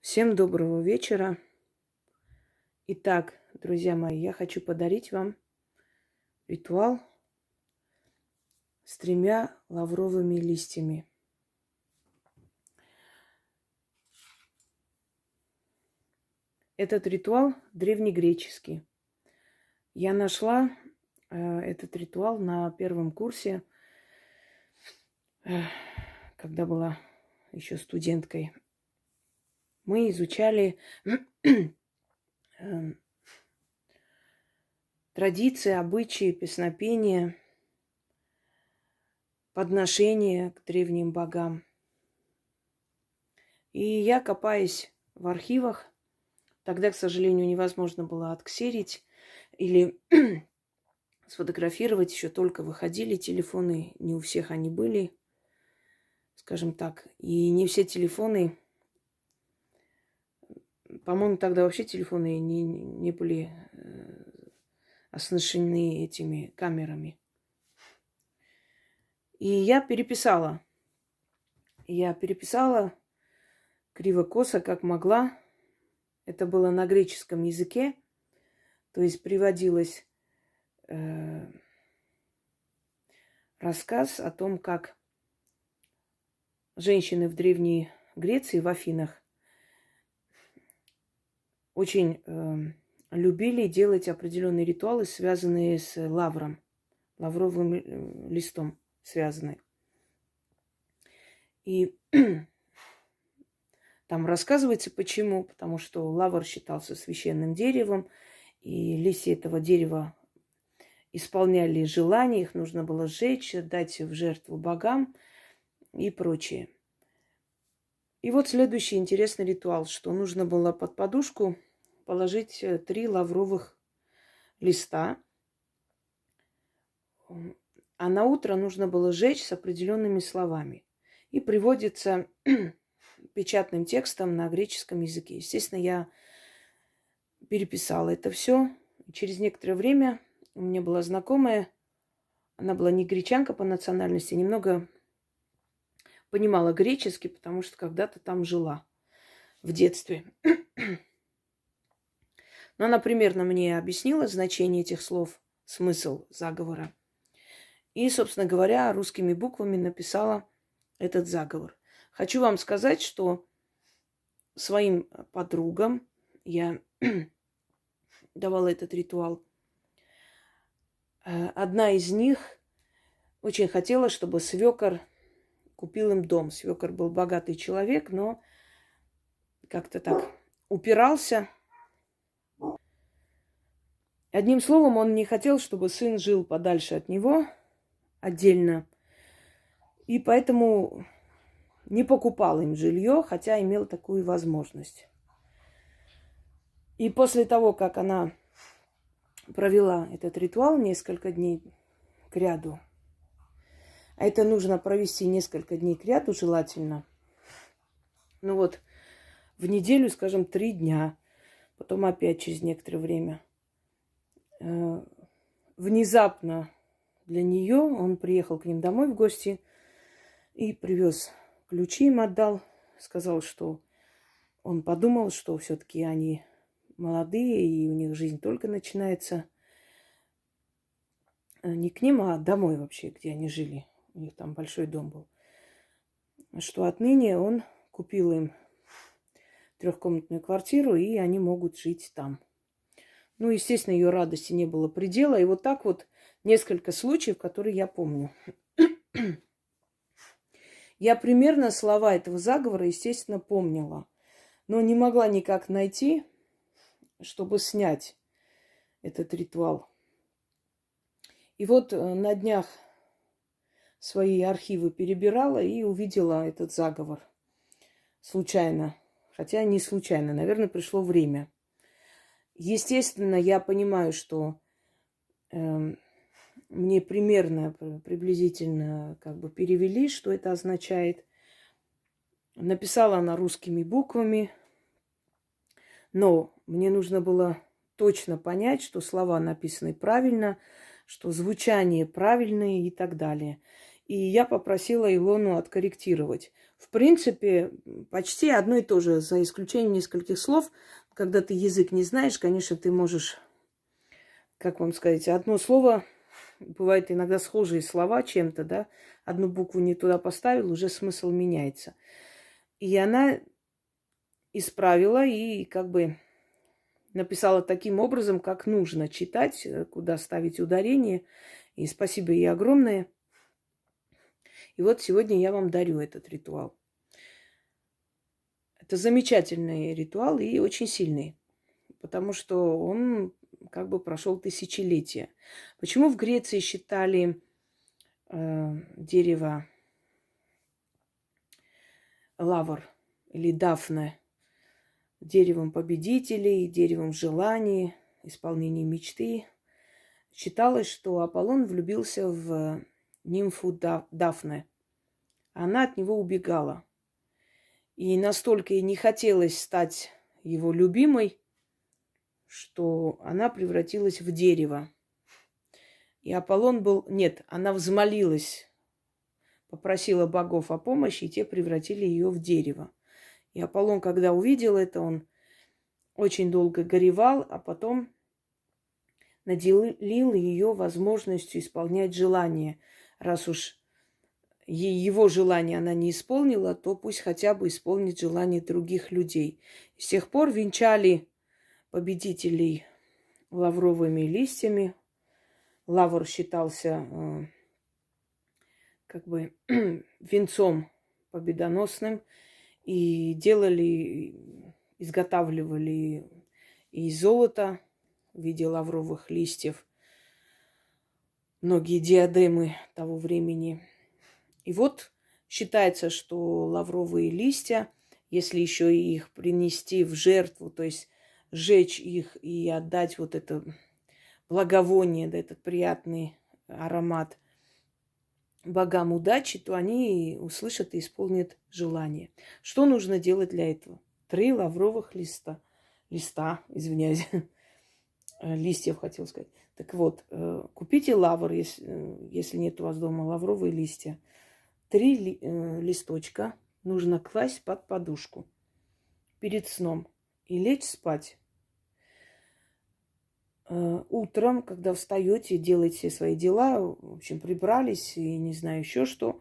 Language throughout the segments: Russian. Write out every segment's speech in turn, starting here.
Всем доброго вечера. Итак, друзья мои, я хочу подарить вам ритуал с 3 лавровыми листьями. Этот ритуал древнегреческий. Я нашла этот ритуал на первом курсе, когда была еще студенткой. Мы изучали традиции, обычаи, песнопения, подношения к древним богам. И я, копаясь в архивах, тогда, к сожалению, невозможно было отксерить или сфотографировать. Еще только выходили телефоны, не у всех они были, скажем так. И не все телефоны, по-моему, тогда вообще телефоны не были оснащены этими камерами. И я переписала. Криво-косо, как могла. Это было на греческом языке. То есть приводилось рассказ о том, как женщины в Древней Греции, в Афинах, очень любили делать определенные ритуалы, связанные с лавровым листом связанные. И там рассказывается, почему. Потому что лавр считался священным деревом, и листья этого дерева исполняли желания, их нужно было сжечь, дать в жертву богам и прочее. И вот следующий интересный ритуал, что нужно было под подушку положить 3 лавровых листа, а на утро нужно было сжечь с определенными словами. И приводится печатным текстом на греческом языке. Естественно, я переписала это все. Через некоторое время у меня была знакомая, она была не гречанка по национальности, немного понимала греческий, потому что когда-то там жила в детстве. Но она примерно мне объяснила значение этих слов, смысл заговора. И, собственно говоря, русскими буквами написала этот заговор. Хочу вам сказать, что своим подругам я давала этот ритуал. Одна из них очень хотела, чтобы свекор купил им дом. Свекор был богатый человек, но как-то так упирался. Одним словом, он не хотел, чтобы сын жил подальше от него, отдельно. И поэтому не покупал им жилье, хотя имел такую возможность. И после того, как она провела этот ритуал несколько дней кряду, а это нужно провести несколько дней кряду желательно, ну вот в неделю, скажем, 3 дня, потом опять через некоторое время, внезапно для нее он приехал к ним домой в гости и привез ключи, им отдал, сказал, что он подумал, что все-таки они молодые, и у них жизнь только начинается. Не к ним, а домой вообще, где они жили. У них там большой дом был. Что отныне он купил им 3-комнатную квартиру, и они могут жить там. Ну, естественно, ее радости не было предела. И вот так вот несколько случаев, которые я помню. Я примерно слова этого заговора, естественно, помнила. Но не могла никак найти, чтобы снять этот ритуал. И вот на днях свои архивы перебирала и увидела этот заговор. Случайно. Хотя не случайно. Наверное, пришло время. Естественно, я понимаю, что мне примерно, приблизительно как бы перевели, что это означает. Написала она русскими буквами. Но мне нужно было точно понять, что слова написаны правильно, что звучание правильное и так далее. И я попросила Илону откорректировать. В принципе, почти одно и то же, за исключением нескольких слов. Когда ты язык не знаешь, конечно, ты можешь, как вам сказать, одно слово, бывают иногда схожие слова чем-то, да, одну букву не туда поставил, уже смысл меняется. И она исправила и как бы написала таким образом, как нужно читать, куда ставить ударение. И спасибо ей огромное. И вот сегодня я вам дарю этот ритуал. Это замечательный ритуал и очень сильный, потому что он как бы прошел тысячелетия. Почему в Греции считали дерево лавр или дафне деревом победителей, деревом желаний, исполнения мечты? Считалось, что Аполлон влюбился в нимфу Дафне. Она от него убегала. И настолько ей не хотелось стать его любимой, что она превратилась в дерево. И Аполлон был... Нет, она взмолилась, попросила богов о помощи, и те превратили ее в дерево. И Аполлон, когда увидел это, он очень долго горевал, а потом наделил ее возможностью исполнять желания. Раз уж его желание она не исполнила, то пусть хотя бы исполнит желание других людей. С тех пор венчали победителей лавровыми листьями. Лавр считался как бы венцом победоносным. И изготавливали из золота в виде лавровых листьев многие диадемы того времени. И вот считается, что лавровые листья, если еще и их принести в жертву, то есть сжечь их и отдать вот это благовоние, да, этот приятный аромат богам удачи, то они услышат и исполнят желание. Что нужно делать для этого? 3 лавровых листьев, листьев, хотел сказать. Так вот, купите лавр, если нет у вас дома лавровые листья. 3 листочка нужно класть под подушку перед сном и лечь спать. Утром, когда встаете, делаете все свои дела, в общем, прибрались и не знаю еще что,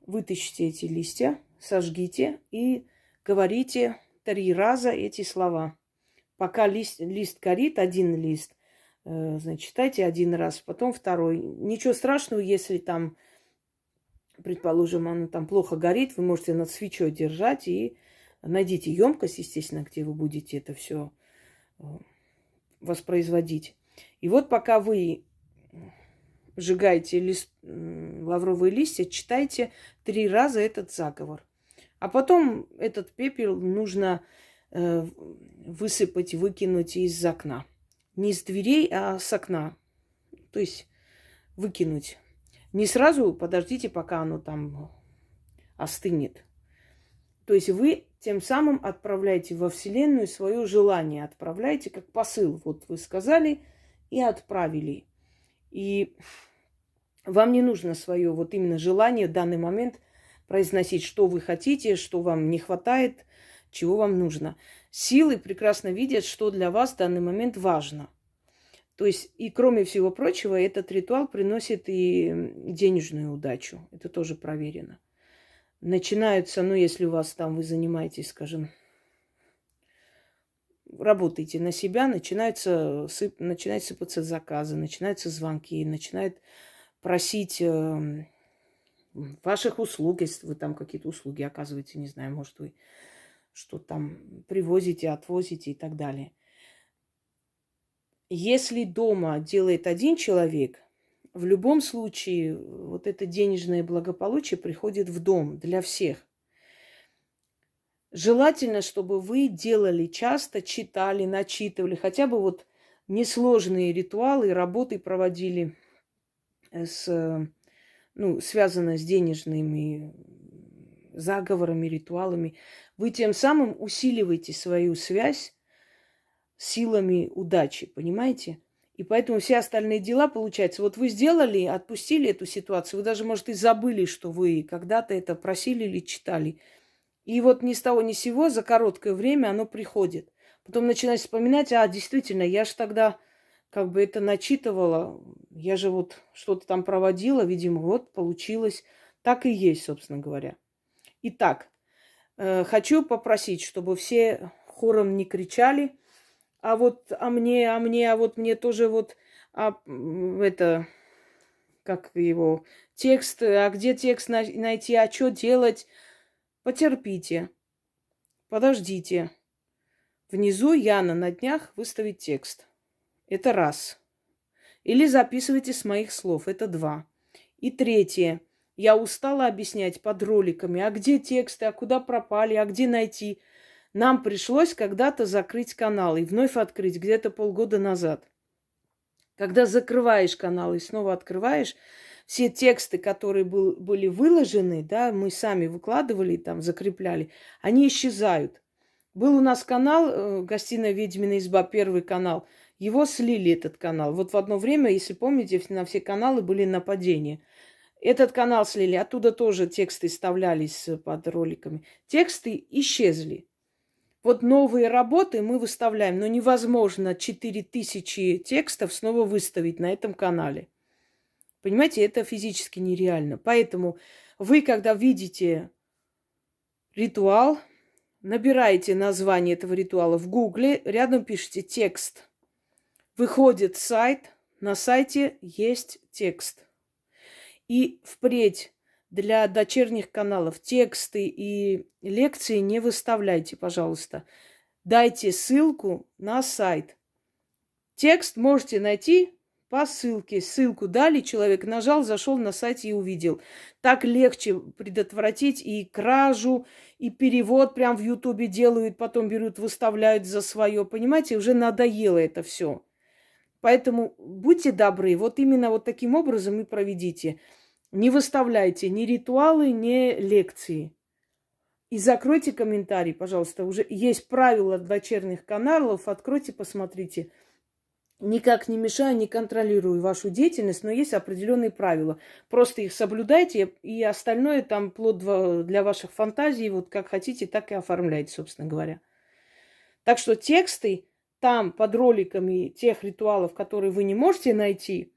вытащите эти листья, сожгите и говорите 3 раза эти слова. Пока лист горит, 1 лист, значит, читайте 1 раз, потом 2. Ничего страшного, если там, предположим, оно там плохо горит, вы можете над свечой держать и найдите емкость, естественно, где вы будете это все воспроизводить. И вот пока вы сжигаете лавровые листья, читайте 3 раза этот заговор. А потом этот пепел нужно высыпать, выкинуть из окна. Не с дверей, а с окна. То есть выкинуть. Не сразу, подождите, пока оно там остынет. То есть вы тем самым отправляете во Вселенную свое желание. Отправляете как посыл. Вот вы сказали и отправили. И вам не нужно свое вот именно желание в данный момент произносить, что вы хотите, что вам не хватает, чего вам нужно. Силы прекрасно видят, что для вас в данный момент важно. То есть, и кроме всего прочего, этот ритуал приносит и денежную удачу. Это тоже проверено. Начинаются, ну, если у вас там, вы занимаетесь, скажем, работаете на себя, начинают сыпаться заказы, начинаются звонки, начинают просить ваших услуг, если вы там какие-то услуги оказываете, не знаю, может, вы что там привозите, отвозите и так далее. Если дома делает 1 человек, в любом случае вот это денежное благополучие приходит в дом для всех. Желательно, чтобы вы делали часто, читали, начитывали, хотя бы вот несложные ритуалы, работы проводили, связанные с денежными заговорами, ритуалами. Вы тем самым усиливаете свою связь с силами удачи, понимаете? И поэтому все остальные дела, получается, вот вы сделали, отпустили эту ситуацию, вы даже, может, и забыли, что вы когда-то это просили или читали. И вот ни с того ни с сего за короткое время оно приходит. Потом начинаешь вспоминать, действительно, я же тогда как бы это начитывала, я же вот что-то там проводила, видимо, вот получилось. Так и есть, собственно говоря. Итак, хочу попросить, чтобы все хором не кричали, а вот мне тоже вот, это, как его, текст, а где текст найти, а что делать? Потерпите, подождите. Внизу Яна на днях выставит текст. Это раз. Или записывайте с моих слов. Это два. И третье. Я устала объяснять под роликами, а где тексты, а куда пропали, а где найти. Нам пришлось когда-то закрыть канал и вновь открыть где-то полгода назад. Когда закрываешь канал и снова открываешь, все тексты, которые были выложены, да, мы сами выкладывали, там, закрепляли, они исчезают. Был у нас канал «Гостиная Ведьмина изба», первый канал. Его слили, этот канал. Вот в одно время, если помните, на все каналы были нападения. Этот канал слили, оттуда тоже тексты вставлялись под роликами. Тексты исчезли. Вот новые работы мы выставляем, но невозможно 4000 текстов снова выставить на этом канале. Понимаете, это физически нереально. Поэтому вы, когда видите ритуал, набираете название этого ритуала в Гугле, рядом пишите текст. Выходит сайт, на сайте есть текст. И впредь для дочерних каналов тексты и лекции не выставляйте, пожалуйста. Дайте ссылку на сайт. Текст можете найти по ссылке. Ссылку дали, человек нажал, зашел на сайт и увидел. Так легче предотвратить и кражу, и перевод прям в Ютубе делают, потом берут, выставляют за свое. Понимаете, уже надоело это все. Поэтому будьте добры, вот именно вот таким образом и проведите. Не выставляйте ни ритуалы, ни лекции. И закройте комментарий, пожалуйста. Уже есть правила дочерних каналов. Откройте, посмотрите. Никак не мешаю, не контролирую вашу деятельность, но есть определенные правила. Просто их соблюдайте, и остальное там плод для ваших фантазий. Вот как хотите, так и оформляйте, собственно говоря. Так что тексты там под роликами тех ритуалов, которые вы не можете найти,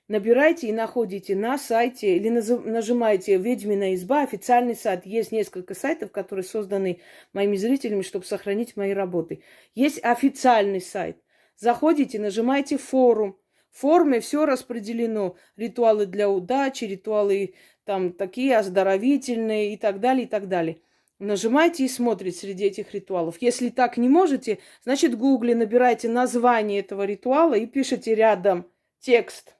набирайте и находите на сайте или нажимаете «Ведьмина изба», официальный сайт. Есть несколько сайтов, которые созданы моими зрителями, чтобы сохранить мои работы. Есть официальный сайт. Заходите, нажимаете «Форум». В форуме все распределено. Ритуалы для удачи, ритуалы там такие оздоровительные и так далее, и так далее. Нажимайте и смотрите среди этих ритуалов. Если так не можете, значит в Гугле набирайте название этого ритуала и пишите рядом текст.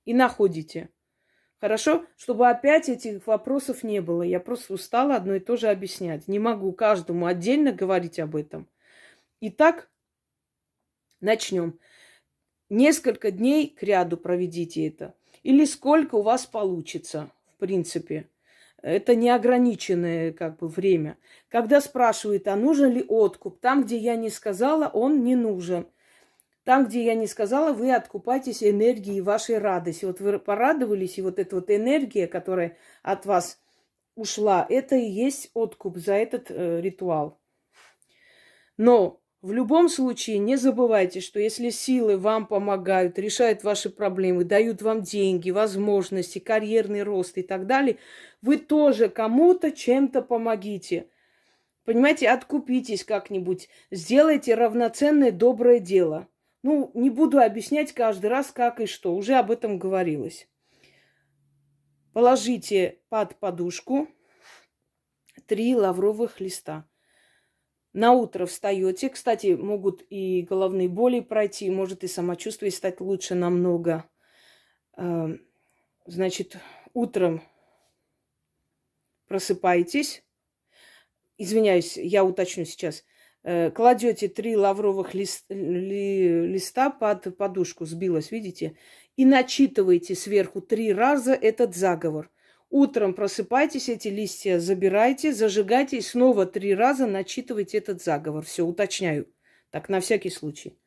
И находите. Хорошо? Чтобы опять этих вопросов не было. Я просто устала одно и то же объяснять. Не могу каждому отдельно говорить об этом. Итак, начнем. Несколько дней кряду проведите это. Или сколько у вас получится, в принципе. Это неограниченное как бы время. Когда спрашивают, а нужен ли откуп, там, где я не сказала, он не нужен. Там, где я не сказала, вы откупаетесь энергией вашей радости. Вот вы порадовались, и вот эта вот энергия, которая от вас ушла, это и есть откуп за этот ритуал. Но в любом случае не забывайте, что если силы вам помогают, решают ваши проблемы, дают вам деньги, возможности, карьерный рост и так далее, вы тоже кому-то чем-то помогите. Понимаете, откупитесь как-нибудь, сделайте равноценное доброе дело. Ну, не буду объяснять каждый раз, как и что, уже об этом говорилось. Положите под подушку 3 лавровых листа. На утро встаете. Кстати, могут и головные боли пройти, может и самочувствие стать лучше намного. Значит, утром просыпаетесь. Извиняюсь, я уточню сейчас. Кладете 3 лавровых листа под подушку, сбилась, видите? И начитываете сверху 3 раза этот заговор. Утром просыпайтесь, эти листья забирайте, зажигайте и снова 3 раза начитывайте этот заговор. Все, уточняю. Так, на всякий случай.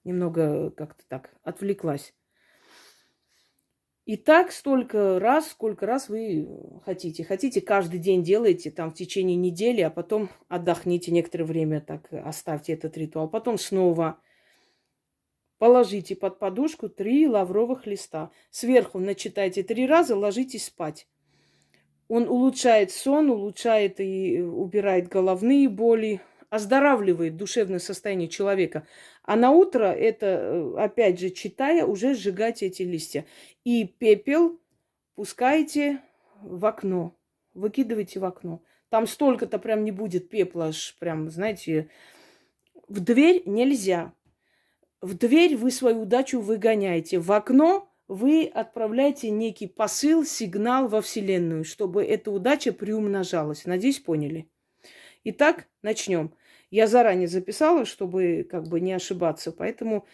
немного как-то так отвлеклась. И так столько раз, сколько раз вы хотите. Хотите, каждый день делаете там в течение недели, а потом отдохните некоторое время, так оставьте этот ритуал. Потом снова положите под подушку 3 лавровых листа. Сверху начитайте 3 раза, ложитесь спать. Он улучшает сон, улучшает и убирает головные боли, оздоравливает душевное состояние человека. А на утро это, опять же, читая, уже сжигать эти листья. И пепел пускайте в окно, выкидывайте в окно. Там столько-то прям не будет пепла, аж прям, знаете, в дверь нельзя. В дверь вы свою удачу выгоняете. В окно вы отправляете некий посыл, сигнал во Вселенную, чтобы эта удача приумножалась. Надеюсь, поняли. Итак, начнем. Я заранее записала, чтобы как бы не ошибаться, поэтому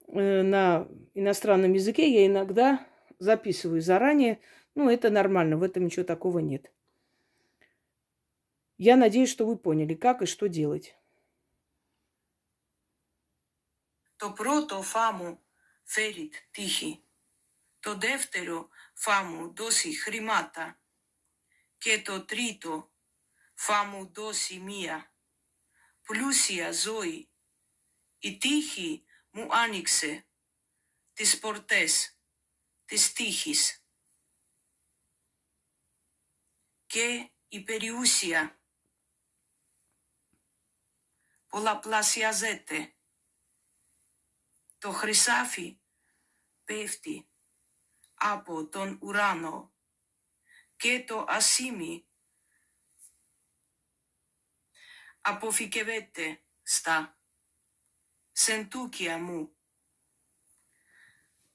на иностранном языке я иногда записываю заранее. Ну, это нормально, в этом ничего такого нет. Я надеюсь, что вы поняли, как и что делать. Το πρώτο φάμου φέρει τύχη. Το δεύτερο φάμου δώσει χρήματα. Και το τρίτο φάμου δώσει μία πλούσια ζωή. Η τύχη μου άνοιξε τις πορτές της τύχης. Και η περιουσία πολλαπλασιάζεται. Το χρυσάφι πέφτει από τον ουρανό και το ασίμι αποθηκεύεται στα σεντούκια μου.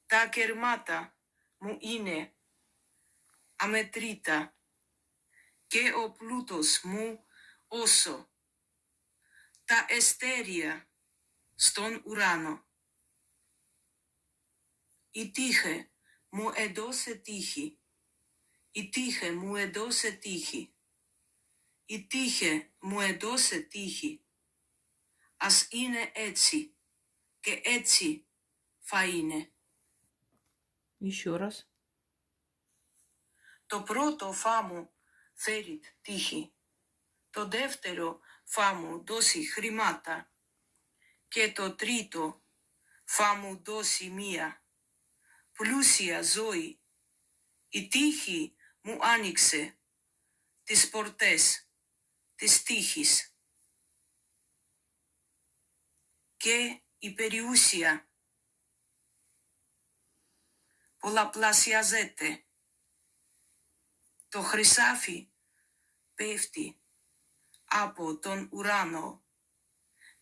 Τα κερμάτα μου είναι αμετρήτα και ο πλούτος μου όσο τα αστέρια στον ουρανό. Η τύχη μου έδωσε τύχη. Η τύχη μου έδωσε τύχη. Η τύχη μου έδωσε τύχη. Ας είναι έτσι και έτσι θα είναι. Еще раз. Το πρώτο φάμου φέρει τύχη. Το δεύτερο φάμου δώσει χρήματα. Και το τρίτο φάμου δώσει μία πλούσια ζωή. Η τύχη μου άνοιξε τις πορτές της τύχης. Και η περιουσία πολλαπλασιάζεται. Το χρυσάφι πέφτει από τον ουρανό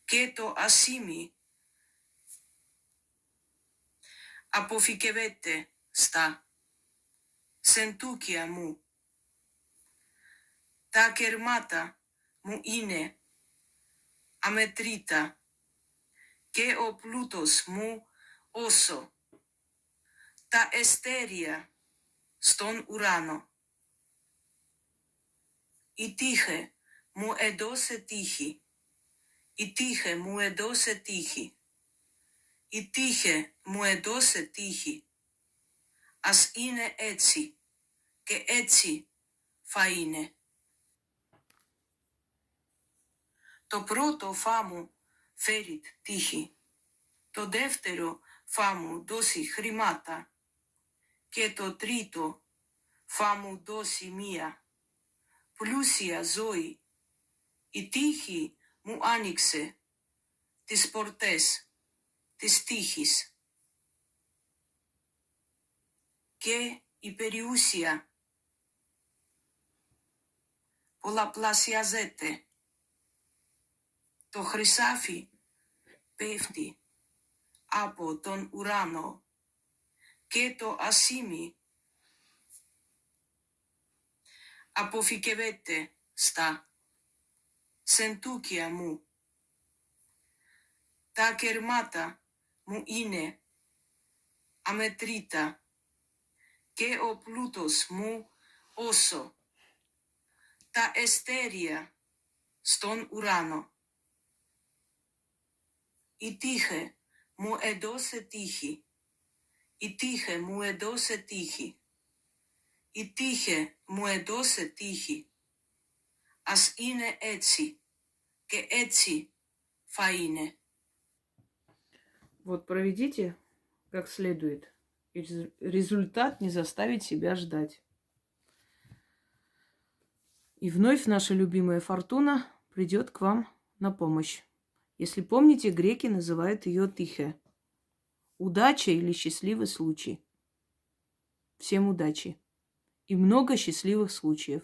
και το ασίμι αποθηκεύεται στα σεντούκια μου. Τα κερμάτα μου είναι αμετρήτα και ο πλούτος μου όσο τα αστέρια στον ουρανό. Η τύχη μου έδωσε τύχη. Η τύχη μου έδωσε τύχη. Η τύχη μου έδωσε τύχη. Ας είναι έτσι και έτσι θα είναι. Το πρώτο φάμου φέρει τύχη. Το δεύτερο φάμου δώσει χρήματα. Και το τρίτο φάμου δώσει μία πλούσια ζωή. Η τύχη μου άνοιξε τις πορτές της τύχης. Και η περιουσία πολλαπλασιάζεται. Το χρυσάφι πέφτει από τον ουρανό και το ασίμι αποθηκεύεται στα σεντούκια μου. Τα κερμάτα μου είναι αμετρήτα και ο πλούτος μου όσο τα αστέρια στον ουρανό. Η τύχη μου έδωσε τύχη. Η τύχη μου έδωσε τύχη. Η τύχη μου έδωσε τύχη. Ας είναι έτσι. Και έτσι θα είναι. Вот проведите как следует. И результат не заставит себя ждать. И вновь наша любимая фортуна придет к вам на помощь. Если помните, греки называют ее тихе. Удача или счастливый случай. Всем удачи. И много счастливых случаев.